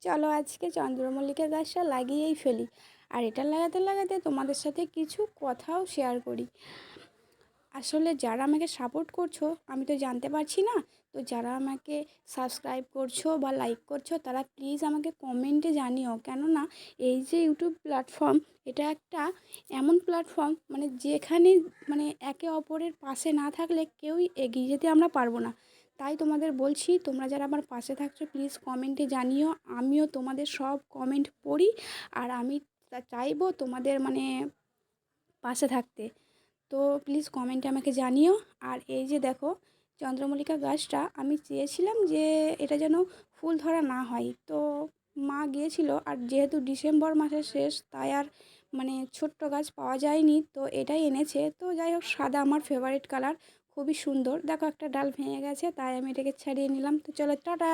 চলো আজকে চন্দ্রমল্লিকা গাছটা লাগিয়েই ফেলি। আর এটা লাগাতে লাগাতে তোমাদের সাথে কিছু কথাও শেয়ার করি। আসলে যারা আমাকে সাপোর্ট করছো আমি তো জানতে পারছি না, তো যারা আমাকে সাবস্ক্রাইব করছো বা লাইক করছো তারা প্লিজ আমাকে কমেন্টে জানিও। কেননা এই যে ইউটিউব প্ল্যাটফর্ম, এটা একটা এমন প্ল্যাটফর্ম মানে যেখানে মানে একে অপরের পাশে না থাকলে কেউই এগিয়ে যেতে আমরা পারবো না। তাই তোমাদের বলছি, তোমরা যারা আমার পাশে থাকছো প্লিজ কমেন্টে জানিও। আমিও তোমাদের সব কমেন্ট পড়ি, আর আমি চাইবো তোমাদের মানে পাশে থাকতে। তো প্লিজ কমেন্টে আমাকে জানিও। আর এই যে দেখো, চন্দ্রমল্লিকা গাছটা আমি চেয়েছিলাম যে এটা যেন ফুল ধরা না হয়, তো মা গিয়েছিল, আর যেহেতু ডিসেম্বর মাসের শেষ তাই আর মানে ছোট্ট গাছ পাওয়া যায়নি, তো এটাই এনেছে। তো যাই হোক, সাদা আমার ফেভারিট কালার, খুবই সুন্দর। দেখো একটা ডাল ভেঙে গেছে তাই আমি এটাকে ছাড়িয়ে নিলাম। তো চলো টাটা।